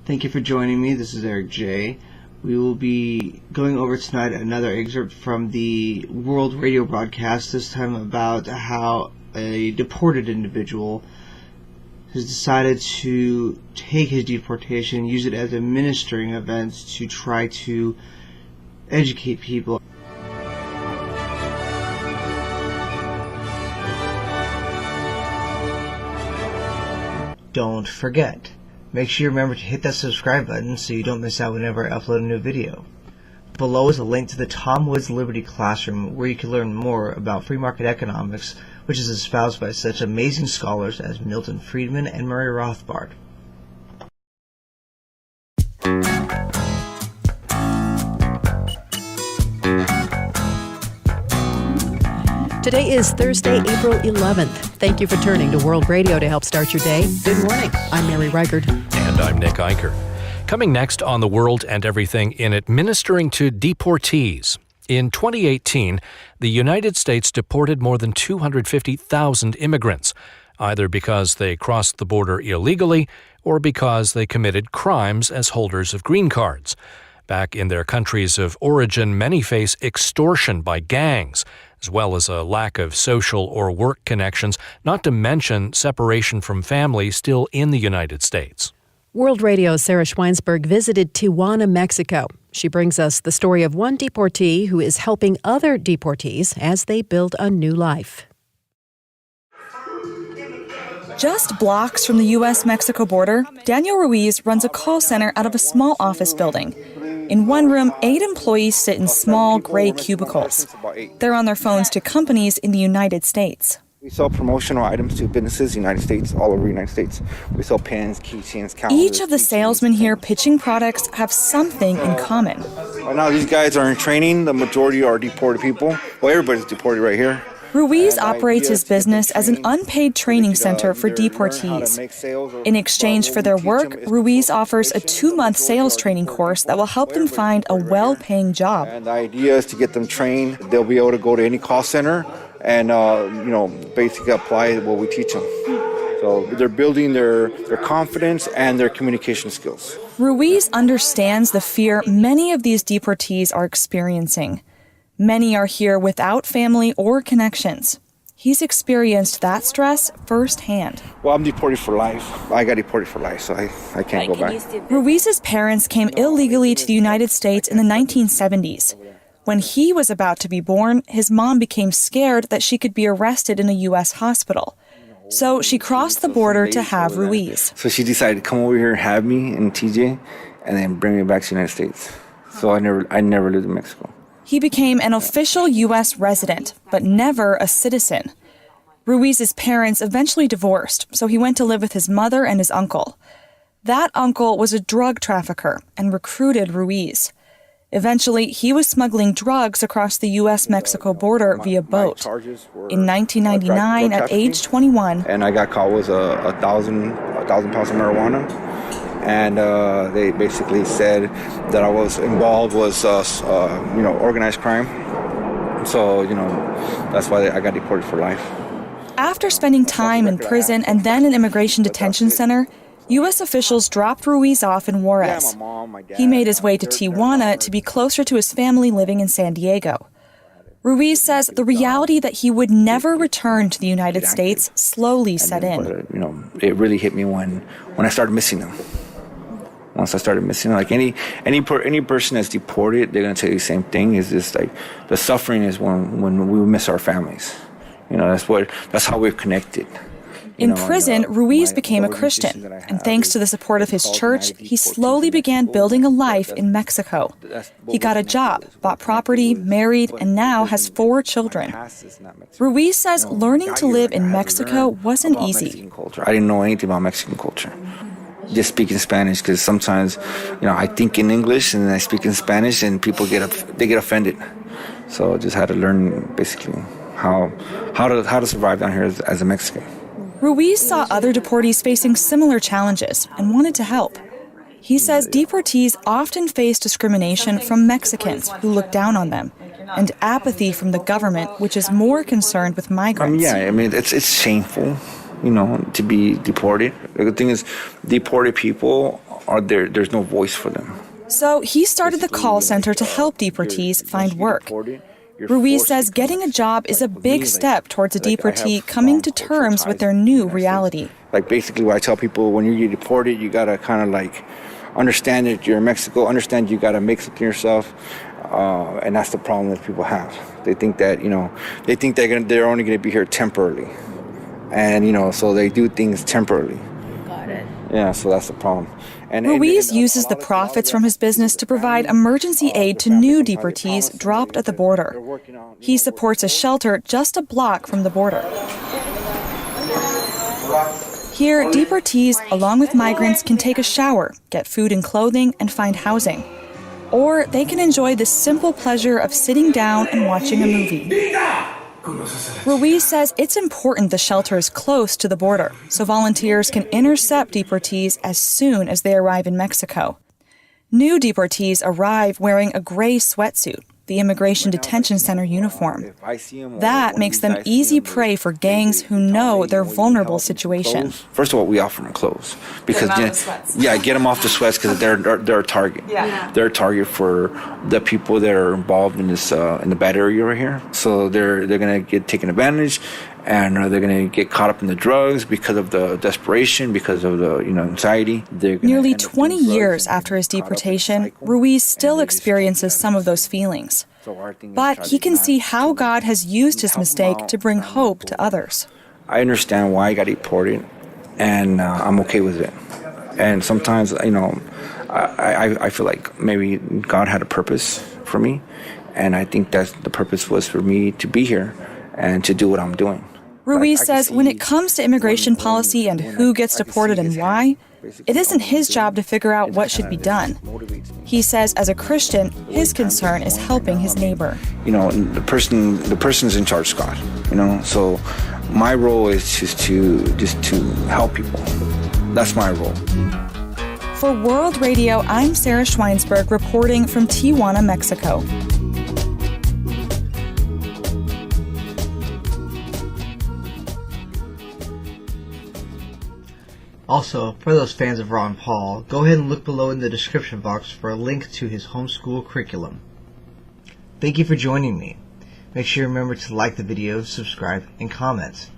Thank you for joining me. This is Eric J. We will be going over tonight another excerpt from the World Radio broadcast, this time about how a deported individual has decided to take his deportation and use it as a ministering event to try to educate people. Don't forget, make sure you remember to hit that subscribe button so you don't miss out whenever I upload a new video. Below is a link to the Tom Woods Liberty Classroom where you can learn more about free market economics, which is espoused by such amazing scholars as Milton Friedman and Murray Rothbard. Today is Thursday, April 11th. Thank you for turning to World Radio to help start your day. Good morning. I'm Mary Reichert. And I'm Nick Eicher. Coming next on The World and Everything in it, ministering to deportees. In 2018, the United States deported more than 250,000 immigrants, either because they crossed the border illegally or because they committed crimes as holders of green cards. Back in their countries of origin, many face extortion by gangs, as well as a lack of social or work connections, not to mention separation from family still in the United States. World Radio's Sarah Schweinsberg visited Tijuana, Mexico. She brings us the story of one deportee who is helping other deportees as they build a new life. Just blocks from the U.S.-Mexico border, Daniel Ruiz runs a call center out of a small office building. In one room, 8 employees sit in small, gray cubicles. They're on their phones to companies in the United States. We sell promotional items to businesses in the United States, all over the United States. We sell pens, keychains, calendars. Each of the salesmen here pitching products have something in common. Right now, these guys are in training. The majority are deported people. Well, everybody's deported right here. Ruiz operates his business as an unpaid training center for deportees. In exchange for their work, Ruiz offers a 2-month sales training course that will help them find a well-paying job. And the idea is to get them trained. They'll be able to go to any call center and, basically apply what we teach them. So they're building their confidence and their communication skills. Ruiz understands the fear many of these deportees are experiencing. Many are here without family or connections. He's experienced that stress firsthand. Well, I'm deported for life. I got deported for life, so I can't go back. Ruiz's parents came illegally to the United States in the 1970s. When he was about to be born, his mom became scared that she could be arrested in a U.S. hospital. So she crossed the border to have Ruiz. So she decided to come over here and have me in TJ and then bring me back to the United States. So I never lived in Mexico. He became an official U.S. resident, but never a citizen. Ruiz's parents eventually divorced, so he went to live with his mother and his uncle. That uncle was a drug trafficker and recruited Ruiz. Eventually, he was smuggling drugs across the U.S.-Mexico border via boat. In 1999, at age 21, and I got caught with a 1,000 pounds of marijuana. And they basically said that I was involved was, organized crime. So, that's why I got deported for life. After spending time in prison and then an immigration detention center, U.S. officials dropped Ruiz off in Juarez. He made his way to Tijuana to be closer to his family living in San Diego. Ruiz says the reality that he would never return to the United States slowly set in. It really hit me when I started missing them. Once I started missing, like any person that's deported, they're gonna tell you the same thing. Is just like the suffering is when we miss our families. That's how we're connected. In prison, Ruiz became a Christian, and thanks to the support of his church, he slowly began building a life in Mexico. He got a job, bought property, married, and now has 4 children. Ruiz says learning to live in Mexico wasn't easy. I didn't know anything about Mexican culture. Just speaking Spanish, because sometimes, I think in English and then I speak in Spanish, and people get offended. So I just had to learn basically how to survive down here as a Mexican. Ruiz saw other deportees facing similar challenges and wanted to help. He says deportees often face discrimination from Mexicans who look down on them, and apathy from the government, which is more concerned with migrants. It's shameful, to be deported. The good thing is, deported people there's no voice for them. So he started the call center to help deportees find work. Ruiz says getting a job is a big step towards a deportee coming to terms with their new reality. Like basically what I tell people, when you get deported, you got to kind of like understand that you're in Mexico, understand you got to make something yourself. And that's the problem that people have. They think that, they're only going to be here temporarily. And, so they do things temporarily. Got it. Yeah, so that's the problem. Ruiz uses the profits from his business to provide emergency aid to new deportees dropped at the border. He supports a shelter just a block from the border. Here, deportees, along with migrants, can take a shower, get food and clothing, and find housing. Or they can enjoy the simple pleasure of sitting down and watching a movie. Ruiz says it's important the shelter is close to the border, so volunteers can intercept deportees as soon as they arrive in Mexico. New deportees arrive wearing a gray sweatsuit, the Immigration Detention Center uniform. That makes them easy prey for gangs who know their vulnerable situation. First of all, we offer them clothes because get them off the sweats because they're a target. Yeah. They're a target for the people that are involved in this in the bad area right here. So they're gonna get taken advantage, and they're gonna get caught up in the drugs because of the desperation, because of the anxiety. Nearly 20 years after his deportation, Ruiz still experiences some of those feelings. But he can see how God has used his mistake to bring hope to others. I understand why I got deported, and I'm okay with it. And sometimes, I feel like maybe God had a purpose for me, and I think that the purpose was for me to be here and to do what I'm doing. Ruiz says when it comes to immigration policy and who gets deported and why, it isn't his job to figure out what should be done. He says as a Christian, his concern is helping his neighbor. The person's in charge, God. So my role is just to help people. That's my role. For World Radio, I'm Sarah Schweinsberg reporting from Tijuana, Mexico. Also, for those fans of Ron Paul, go ahead and look below in the description box for a link to his homeschool curriculum. Thank you for joining me. Make sure you remember to like the video, subscribe, and comment.